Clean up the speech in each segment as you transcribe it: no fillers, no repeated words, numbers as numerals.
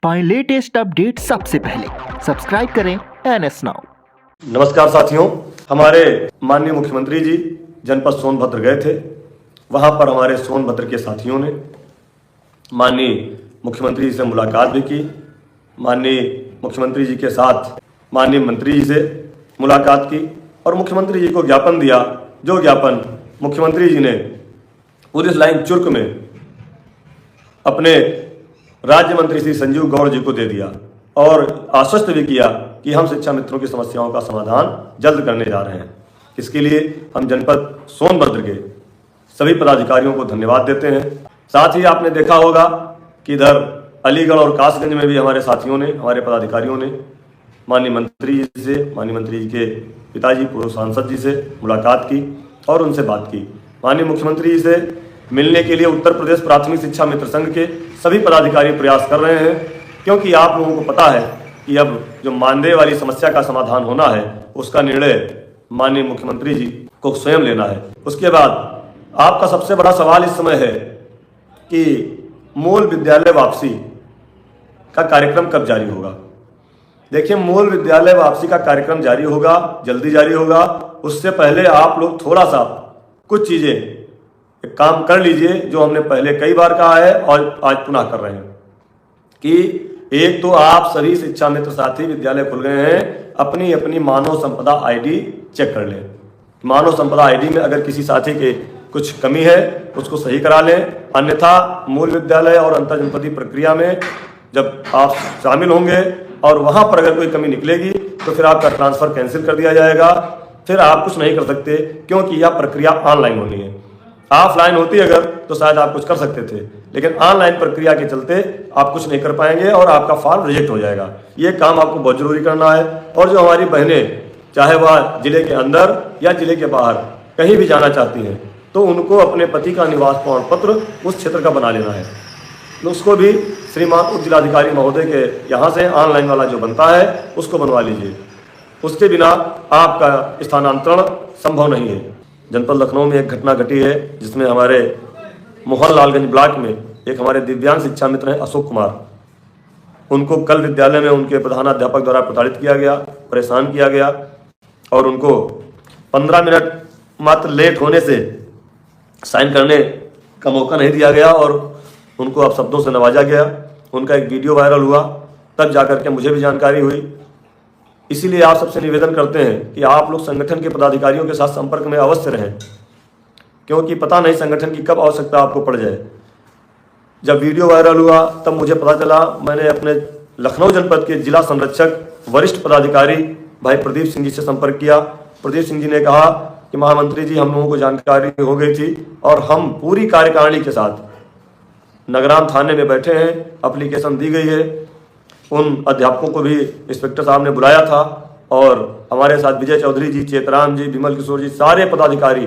पाएं latest update सबसे पहले। सब्सक्राइब करें NS नाउ। नमस्कार साथियों, हमारे माननीय मुख्यमंत्री जी जनपद सोनभद्र गए थे। वहां पर हमारे सोनभद्र के साथियों ने माननीय मुख्यमंत्री जी से मुलाकात भी की। माननीय मुख्यमंत्री जी के साथ माननीय मंत्री जी से मुलाकात की और मुख्यमंत्री जी को ज्ञापन दिया, जो ज्ञापन मुख्यमंत्री जी ने पुलिस लाइन चुर्क में अपने राज्य मंत्री श्री संजीव गौड़ जी को दे दिया और आश्वस्त भी किया कि हम शिक्षा मित्रों की समस्याओं का समाधान जल्द करने जा रहे हैं। इसके लिए हम जनपद सोनभद्र के सभी पदाधिकारियों को धन्यवाद देते हैं। साथ ही आपने देखा होगा कि इधर अलीगढ़ और कासगंज में भी हमारे साथियों ने, हमारे पदाधिकारियों ने माननीय मंत्री जी से, माननीय मंत्री जी के पिताजी पूर्व सांसद जी से मुलाकात की और उनसे बात की। माननीय मुख्यमंत्री जी से मिलने के लिए उत्तर प्रदेश प्राथमिक शिक्षा मित्र संघ के सभी पदाधिकारी प्रयास कर रहे हैं, क्योंकि आप लोगों को पता है कि अब जो मानदेय वाली समस्या का समाधान होना है उसका निर्णय माननीय मुख्यमंत्री जी को स्वयं लेना है। उसके बाद आपका सबसे बड़ा सवाल इस समय है कि मूल विद्यालय वापसी का कार्यक्रम कब जारी होगा। देखिए, मूल विद्यालय वापसी का कार्यक्रम जारी होगा, जल्दी जारी होगा। उससे पहले आप लोग थोड़ा सा कुछ चीजें काम कर लीजिए, जो हमने पहले कई बार कहा है और आज पुनः कर रहे हैं कि एक तो आप सभी शिक्षा मित्र साथी, विद्यालय खुल गए हैं, अपनी अपनी मानव संपदा आईडी चेक कर लें। मानव संपदा आईडी में अगर किसी साथी के कुछ कमी है उसको सही करा लें, अन्यथा मूल विद्यालय और अंतर जनपदीय प्रक्रिया में जब आप शामिल होंगे और वहां पर अगर कोई कमी निकलेगी तो फिर आपका ट्रांसफर कैंसिल कर दिया जाएगा। फिर आप कुछ नहीं कर सकते, क्योंकि यह प्रक्रिया ऑनलाइन होनी है। ऑफलाइन होती अगर तो शायद आप कुछ कर सकते थे, लेकिन ऑनलाइन प्रक्रिया के चलते आप कुछ नहीं कर पाएंगे और आपका फॉर्म रिजेक्ट हो जाएगा। ये काम आपको बहुत जरूरी करना है। और जो हमारी बहनें, चाहे वह जिले के अंदर या जिले के बाहर कहीं भी जाना चाहती हैं, तो उनको अपने पति का निवास प्रमाण पत्र उस क्षेत्र का बना लेना है। तो उसको भी श्रीमान उप जिलाधिकारी महोदय के यहाँ से ऑनलाइन वाला जो बनता है उसको बनवा लीजिए। उसके बिना आपका स्थानांतरण संभव नहीं है। जनपद लखनऊ में एक घटना घटी है जिसमें हमारे मोहनलालगंज ब्लॉक में एक हमारे दिव्यांग शिक्षा मित्र हैं अशोक कुमार, उनको कल विद्यालय में उनके प्रधानाध्यापक द्वारा प्रताड़ित किया गया, परेशान किया गया और उनको 15 मिनट मात्र लेट होने से साइन करने का मौका नहीं दिया गया और उनको अब शब्दों से नवाजा गया। उनका एक वीडियो वायरल हुआ, तब जाकर के मुझे भी जानकारी हुई। इसीलिए आप सबसे निवेदन करते हैं कि आप लोग संगठन के पदाधिकारियों के साथ संपर्क में अवश्य रहें, क्योंकि पता नहीं संगठन की कब आवश्यकता आपको पड़ जाए। जब वीडियो वायरल हुआ तब मुझे पता चला, मैंने अपने लखनऊ जनपद के जिला संरक्षक वरिष्ठ पदाधिकारी भाई प्रदीप सिंह जी से संपर्क किया। प्रदीप सिंह जी ने कहा कि महामंत्री जी, हम लोगों को जानकारी हो गई थी और हम पूरी कार्यकारिणी के साथ नगराम थाने में बैठे हैं, एप्लीकेशन दी गई है। उन अध्यापकों को भी इंस्पेक्टर साहब ने बुलाया था और हमारे साथ विजय चौधरी जी, चेतराम जी, विमल किशोर जी, सारे पदाधिकारी,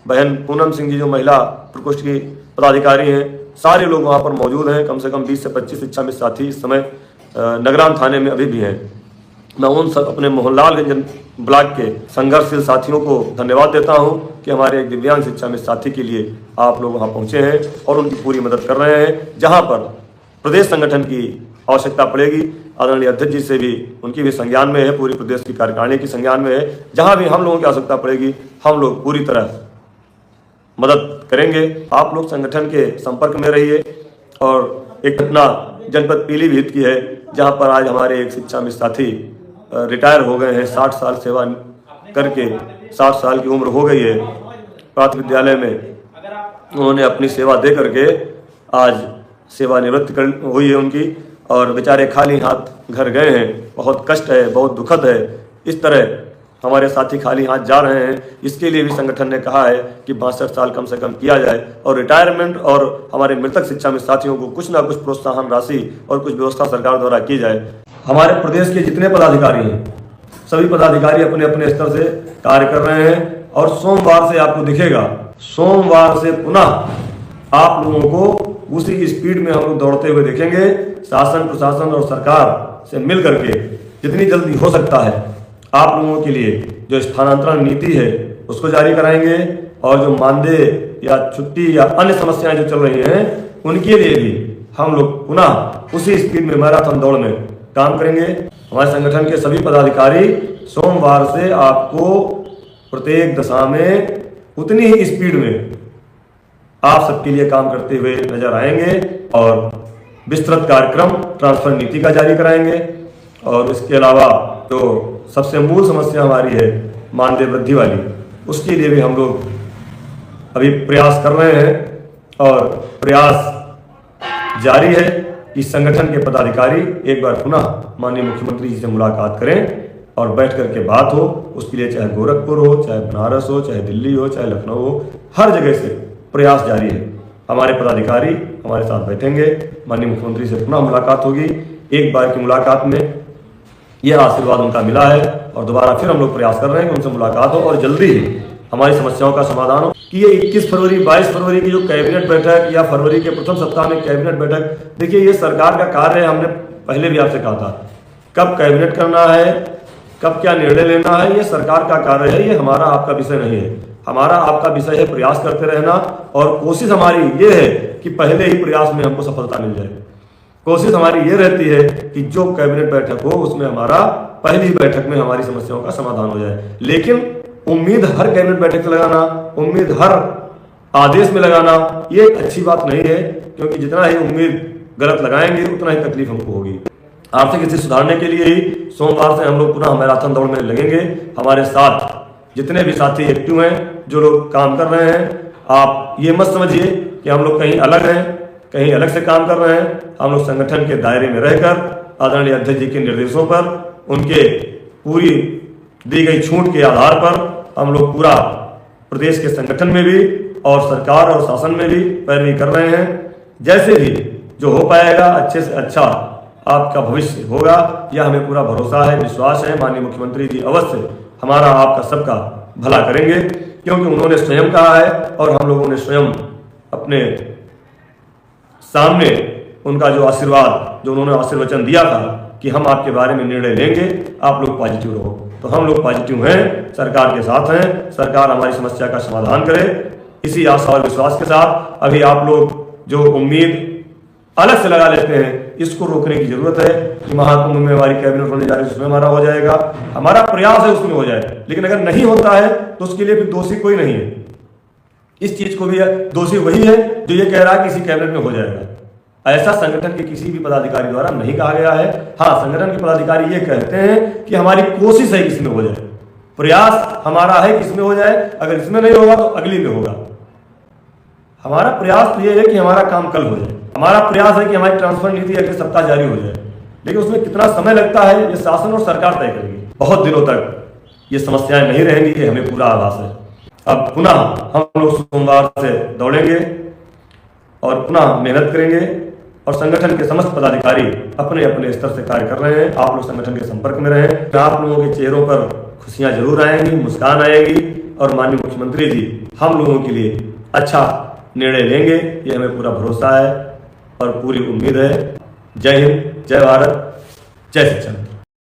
बहन पूनम सिंह जी जो महिला प्रकोष्ठ की पदाधिकारी हैं, सारे लोग वहां पर मौजूद हैं। कम से कम 20 से 25 शिक्षा मित्र साथी इस समय नगराम थाने में अभी भी हैं। मैं उन सब अपने मोहनलालगंज ब्लॉक के संघर्षशील साथियों को धन्यवाद देता हूं कि हमारे एक दिव्यांग शिक्षा मित्र साथी के लिए आप लोग वहां पहुंचे हैं और उनकी पूरी मदद कर रहे हैं। जहां पर प्रदेश संगठन की आवश्यकता पड़ेगी, आदरणीय अध्यक्ष जी से भी उनकी भी संज्ञान में है, पूरी प्रदेश की कार्यकारिणी की संज्ञान में है। जहां भी हम लोगों की आवश्यकता पड़ेगी हम लोग पूरी तरह मदद करेंगे। आप लोग संगठन के संपर्क में रहिए। और एक घटना जनपद पीलीभीत की है, जहां पर आज हमारे एक शिक्षा मित्र साथी रिटायर हो गए हैं। 60 साल सेवा करके 60 साल की उम्र हो गई है। प्राथमिक विद्यालय में उन्होंने अपनी सेवा दे करके आज सेवानिवृत्त हुई है उनकी, और बेचारे खाली हाथ घर गए हैं। बहुत कष्ट है, बहुत दुखद है। इस तरह हमारे साथी खाली हाथ जा रहे हैं। इसके लिए भी संगठन ने कहा है कि 62 साल कम से कम किया जाए और रिटायरमेंट और हमारे मृतक शिक्षा मित्र साथियों को कुछ ना कुछ प्रोत्साहन राशि और कुछ व्यवस्था सरकार द्वारा की जाए। हमारे प्रदेश के जितने पदाधिकारी हैं, सभी पदाधिकारी अपने अपने स्तर से कार्य कर रहे हैं और सोमवार से आपको दिखेगा, सोमवार से पुनः आप लोगों को उसी स्पीड में हम लोग दौड़ते हुए देखेंगे। शासन, प्रशासन और सरकार से मिल करके जितनी जल्दी हो सकता है आप लोगों के लिए जो स्थानांतरण नीति है उसको जारी कराएंगे और जो मानदेय या छुट्टी या अन्य समस्याएं जो चल रही हैं उनके लिए भी हम लोग पुनः उसी स्पीड में मैराथन दौड़ में काम करेंगे। हमारे संगठन के सभी पदाधिकारी सोमवार से आपको प्रत्येक दशा में उतनी ही स्पीड में आप सबके लिए काम करते हुए नजर आएंगे और विस्तृत कार्यक्रम ट्रांसफर नीति का जारी कराएंगे। और इसके अलावा जो सबसे मूल समस्या हमारी है मानदेय वृद्धि वाली, उसके लिए भी हम लोग अभी प्रयास कर रहे हैं और प्रयास जारी है कि संगठन के पदाधिकारी एक बार पुनः माननीय मुख्यमंत्री जी से मुलाकात करें और बैठ करके बात हो। उसके लिए चाहे गोरखपुर हो, चाहे बनारस हो, चाहे दिल्ली हो, चाहे लखनऊ हो, हर जगह से प्रयास जारी है। हमारे पदाधिकारी हमारे साथ बैठेंगे, माननीय मुख्यमंत्री से पुनः मुलाकात होगी। एक बार की मुलाकात में यह आशीर्वाद उनका मिला है और दोबारा फिर हम लोग प्रयास कर रहे हैं कि उनसे मुलाकात हो और जल्दी ही हमारी समस्याओं का समाधान हो। कि ये 21 फरवरी 22 फरवरी की जो कैबिनेट बैठक या फरवरी के प्रथम सप्ताह में कैबिनेट बैठक, देखिए ये सरकार का कार्य है। हमने पहले भी आपसे कहा था कब कैबिनेट करना है, कब क्या निर्णय लेना है, ये सरकार का कार्य है, ये हमारा आपका विषय नहीं है। हमारा आपका विषय है प्रयास करते रहना और कोशिश हमारी ये है कि पहले ही प्रयास में हमको सफलता मिल जाए। कोशिश हमारी ये रहती है कि जो कैबिनेट बैठक हो उसमें हमारा पहली बैठक में हमारी समस्याओं का समाधान हो जाए। लेकिन उम्मीद हर कैबिनेट बैठक से लगाना, उम्मीद हर आदेश में लगाना, ये अच्छी बात नहीं है, क्योंकि जितना ही उम्मीद गलत लगाएंगे उतना ही तकलीफ हमको होगी। आर्थिक स्थिति सुधारने के लिए ही सोमवार से हम लोग पुनः मैराथन दौड़ में लगेंगे। हमारे साथ जितने भी साथी एक्टिव हैं, जो लोग काम कर रहे हैं, आप ये मत समझिए कि हम लोग कहीं अलग हैं, कहीं अलग से काम कर रहे हैं। हम लोग संगठन के दायरे में रहकर आदरणीय अध्यक्ष जी के निर्देशों पर, उनके पूरी दी गई छूट के आधार पर हम लोग पूरा प्रदेश के संगठन में भी और सरकार और शासन में भी पैरवी कर रहे हैं। जैसे भी जो हो पाएगा अच्छे से अच्छा आपका भविष्य होगा, यह हमें पूरा भरोसा है, विश्वास है। माननीय मुख्यमंत्री जी अवश्य हमारा आपका सबका भला करेंगे, क्योंकि उन्होंने स्वयं कहा है और हम लोगों ने स्वयं अपने सामने उनका जो आशीर्वाद, जो उन्होंने आशीर्वचन दिया था कि हम आपके बारे में निर्णय लेंगे, आप लोग पॉजिटिव रहो। तो हम लोग पॉजिटिव हैं, सरकार के साथ हैं, सरकार हमारी समस्या का समाधान करे। इसी आशा और विश्वास के साथ अभी आप लोग जो उम्मीद अलग से लगा लेते हैं, इसको रोकने की जरूरत है कि महाकुंभ में हमारी कैबिनेट होने जा रही है, उसमें हमारा हो जाएगा। हमारा प्रयास है उसमें हो जाए, लेकिन अगर नहीं होता है तो उसके लिए फिर दोषी कोई नहीं है। इस चीज को भी दोषी वही है जो ये कह रहा है कि इसी कैबिनेट में हो जाएगा। ऐसा संगठन के किसी भी पदाधिकारी द्वारा नहीं कहा गया है। हाँ, संगठन के पदाधिकारी ये कहते हैं कि हमारी कोशिश है कि इसमें हो जाए, प्रयास हमारा है कि इसमें हो जाए, अगर इसमें नहीं होगा तो अगली में होगा। हमारा प्रयास तो ये है कि हमारा काम कल हो जाए, हमारा प्रयास है कि हमारी ट्रांसफर नीति अगले सप्ताह जारी हो जाए, लेकिन उसमें कितना समय लगता है ये शासन और सरकार तय करेगी। बहुत दिनों तक ये समस्याएं नहीं रहेंगी, ये हमें पूरा आभास है। अब पुनः हम लोग सोमवार से दौड़ेंगे और पुनः मेहनत करेंगे और संगठन के समस्त पदाधिकारी अपने अपने स्तर से कार्य कर रहे हैं। आप लोग संगठन के संपर्क में रहें, आप लोगों के चेहरों पर खुशियां जरूर आएंगी, मुस्कान आएगी और माननीय मुख्यमंत्री जी हम लोगों के लिए अच्छा निर्णय लेंगे, ये हमें पूरा भरोसा है और पूरी उम्मीद है। जय हिंद, जय भारत, जय शिक्षण।